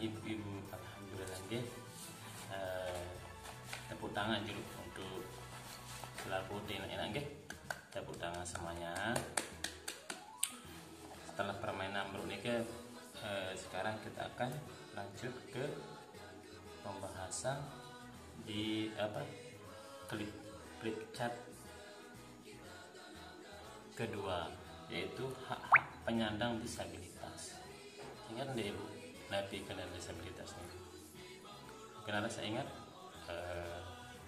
ibu-ibu, alhamdulillah nggih. Tepuk tangan dulu untuk selaku enak-enak nggih. Tepuk tangan semuanya. Setelah permainan buruk niki, sekarang kita akan lanjut ke pembahasan di klik chat kedua, yaitu hak-hak penyandang disabilitas. Ingat deh ibu, napi penyandang disabilitas ini. Kenapa saya ingat?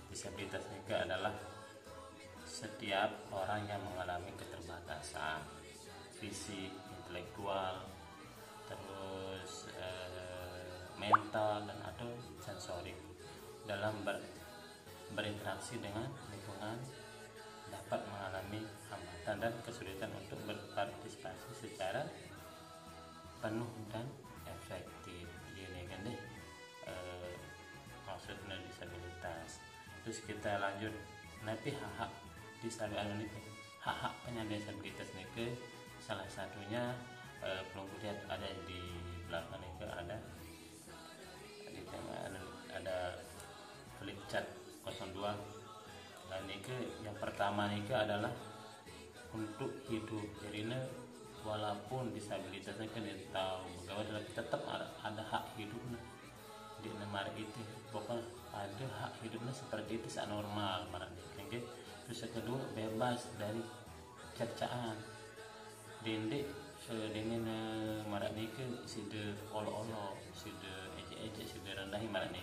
Disabilitas ini adalah setiap orang yang mengalami keterbatasan fisik, intelektual, terus mental dan atau sensorik dalam berinteraksi dengan lingkungan, dapat mengalami hambatan dan kesulitan untuk berpartisipasi secara penuh dan efektif. Gini kan deh maksudnya disabilitas. Terus kita lanjut nanti hak-hak disabilitas ini, hak-hak penyandang disabilitas ini salah satunya pelunggu lihat ada di belakang ini, ada di tengah ada klik chat 02. Dan ini yang pertama ini adalah untuk hidup. Jadi ini walaupun disabilitasnya kan dia tahu bahwa tetap ada hak hidupnya di nomor itu, pokoknya ada hak hidupnya seperti itu saat normal marane. Terus yang kedua bebas dari cercaan dendek dengan marane ke sida olo-olo, sida ejek-ejek, sida rendahi marane.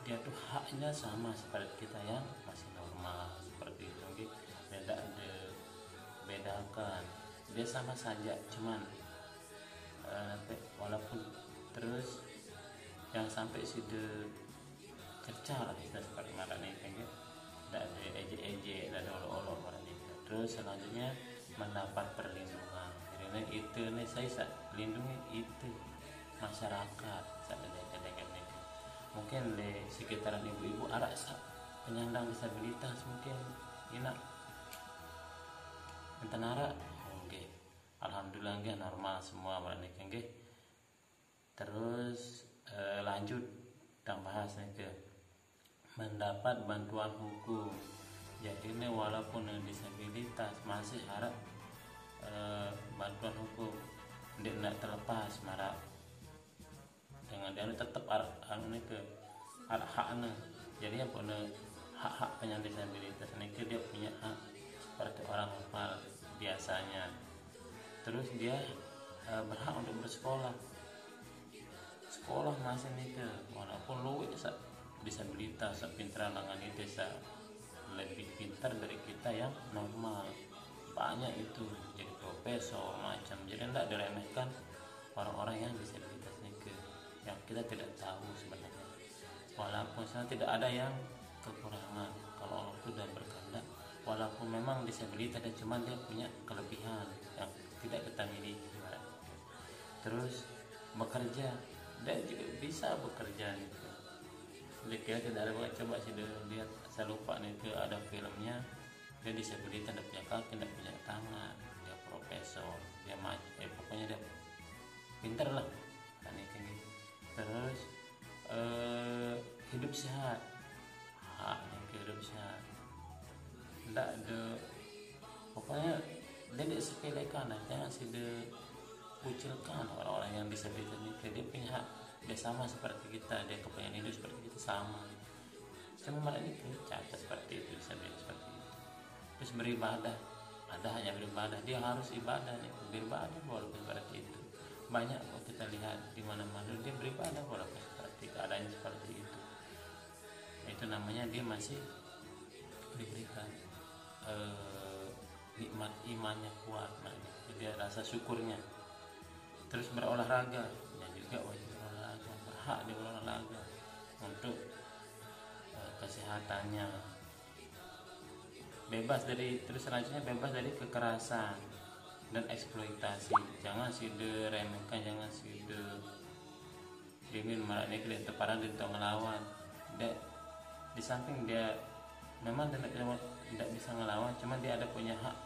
Dia tuh haknya sama seperti kita yang masih normal seperti itu nggih. Beda ada bedakan. Dia sama saja, cuman walaupun terus yang sampai sudah cercar seperti marane kan ya. Tidak ada ejek-ejek, tidak ada olo-olo marane. Terus selanjutnya mendapat perlindungan. Karena itu nih saya lindungi itu masyarakat saat ada mungkin di sekitaran ibu-ibu ada penyandang disabilitas mungkin enak mentenara. Oke, alhamdulillah nggih normal semua marane nggih. Terus lanjut dan bahasnya ke mendapat bantuan hukum. Jadi ini walaupun disabilitas masih harap bantuan hukum, tidak terlepas marah dengan dia tetap ini ke hak-haknya. Jadi yang punya hak-hak penyandang disabilitas ini dia punya hak seperti orang normal biasanya. Terus dia berhak untuk bersekolah. Sekolah masih nih ke walaupun lu disabilitas pintar dengan itu lebih pintar dari kita yang normal banyak itu jadi profesor macam. Jadi tidak diremehkan orang-orang yang disabilitas nih ke yang kita tidak tahu sebenarnya. Walaupun sebenarnya tidak ada yang kekurangan kalau Allah itu sudah berkehendak. Walaupun memang disabilitas dan cuma dia punya kelebihan yang tidak kita miliki. Terus bekerja dan juga bisa bekerja gitu. Jadi tidak ada coba sih lihat, saya lupa nih itu ada filmnya dia disabilitas, tidak punya kaki, tidak punya tangan, dia profesor, dia pokoknya dia pintar lah kan itu. Terus hidup sehat, haknya hidup sehat, tidak ada pokoknya dia tidak sepelekan, jangan sih kucilkan orang-orang yang disabilitas ini. Dia punya hak, dia sama seperti kita, dia kepengen hidup seperti kita sama. Cuma malah ini cacat seperti itu, disabilitas seperti itu. Terus beribadah, ada hanya beribadah, dia harus ibadah nih, beribadah walaupun seperti itu. Banyak kok kita lihat di mana-mana dia beribadah walaupun seperti keadaannya seperti itu. Itu namanya dia masih diberikan nikmat imannya kuat, dia rasa syukurnya. Terus berolahraga, dan juga wajib berolahraga, berhak di berolahraga untuk kesehatannya. Bebas dari, terus selanjutnya bebas dari kekerasan dan eksploitasi. Jangan sudah remehkan, jangan sudah ingin marahnya ke teparan di ngelawan. Di samping dia memang tidak bisa ngelawan, cuma dia ada punya hak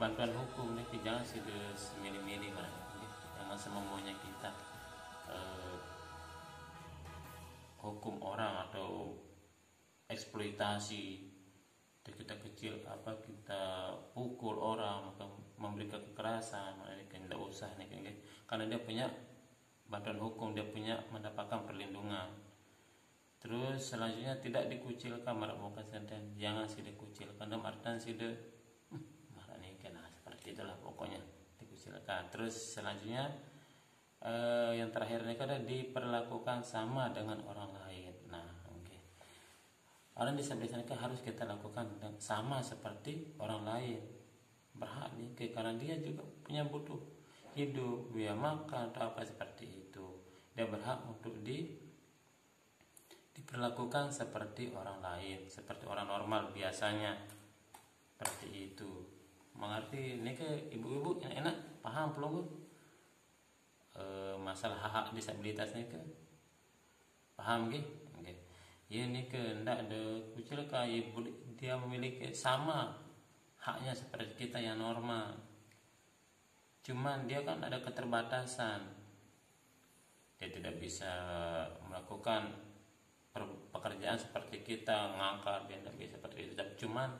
bantuan hukum nih. Jangan sudah semilih-milih marahnya, jangan semaunya kita. eh, hukum orang atau eksploitasi. Kita kecil apa kita pukul orang, memberikan kekerasan, ini kan tidak usah nih kan, karena dia punya bantuan hukum, dia punya mendapatkan perlindungan. Terus selanjutnya tidak dikucilkan marah bukan senten, jangan sih dikucilkan dalam artian sih marah nih kan, seperti itulah pokoknya dikucilkan. Terus selanjutnya yang terakhir ini kan diperlakukan sama dengan orang lain. Nah, orang disabilitas ini harus kita lakukan sama seperti orang lain, berhak nih karena dia juga punya butuh hidup, biaya makan atau apa seperti itu. Dia berhak untuk diperlakukan seperti orang lain, seperti orang normal biasanya, seperti itu. Mengerti ini ke ibu-ibu yang enak paham belum masalah hak disabilitas ini ke paham gitu? Ya ini ke ndak ada kucil kayak dia memiliki sama haknya seperti kita yang normal. Cuman dia kan ada keterbatasan. Dia tidak bisa melakukan pekerjaan seperti kita, ngangkat, dia tidak bisa seperti itu. Cuman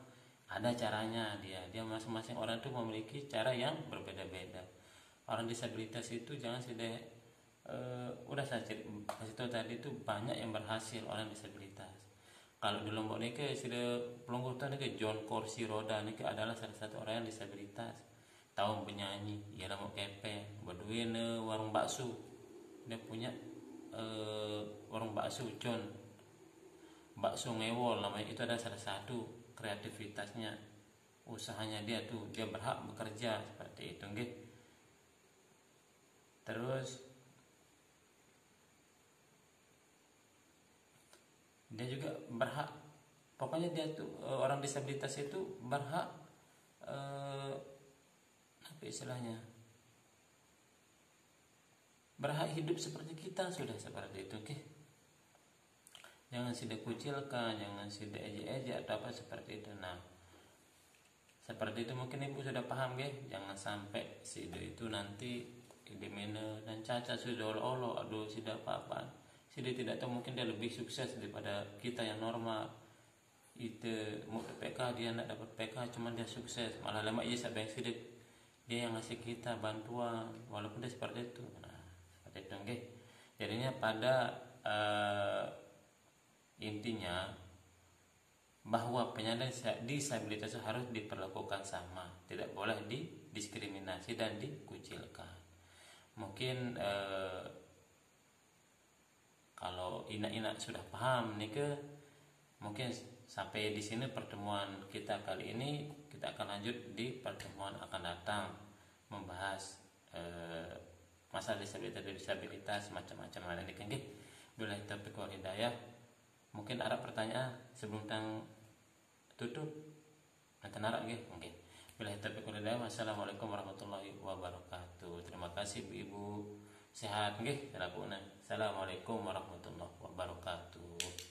ada caranya dia masing-masing orang itu memiliki cara yang berbeda-beda. Orang disabilitas itu jangan sudah udah saya kasih tahu tadi itu banyak yang berhasil orang disabilitas. Kalau di Lombok ini ke sudah pelunggutan ke John kursi roda ini adalah salah satu orang yang disabilitas. Tahu penyanyi, ya nama kepe, berduin warung bakso. Dia punya warung bakso John, bakso ngewol namanya, itu adalah salah satu kreativitasnya, usahanya dia tuh, dia berhak bekerja seperti itu, gitu. Terus dia juga berhak, pokoknya dia tuh orang disabilitas itu berhak apa istilahnya, berhak hidup seperti kita, sudah seperti itu, oke? Jangan sudah kucilkan, jangan sudah ejek-ejek atau apa seperti itu. Nah, seperti itu mungkin ibu sudah paham, jangan sampai sudah itu nanti dimana dan cacat sudah olo-olo, aduh sudah apa-apa, sudah tidak tahu, mungkin dia lebih sukses daripada kita yang normal. Itu mau PK dia nak dapat PK, cuman dia sukses, malah lama ia sampai sidik dia yang ngasih kita bantuan walaupun dia seperti itu. Nah, seperti itu, jadinya pada intinya bahwa penyandang disabilitas harus diperlakukan sama, tidak boleh didiskriminasi dan dikucilkan. Mungkin kalau inak-inak sudah paham nih ke, mungkin sampai di sini pertemuan kita kali ini. Kita akan lanjut di pertemuan akan datang membahas masalah disabilitas macam-macam ini kan, Billahi taufiq wal hidayah. Mungkin ada pertanyaan sebelum tang tutup nanti narak mungkin. Billahi taufiq wal hidayah. Wassalamualaikum warahmatullahi wabarakatuh. Terima kasih ibu, sehat nggih. Assalamualaikum warahmatullahi wabarakatuh.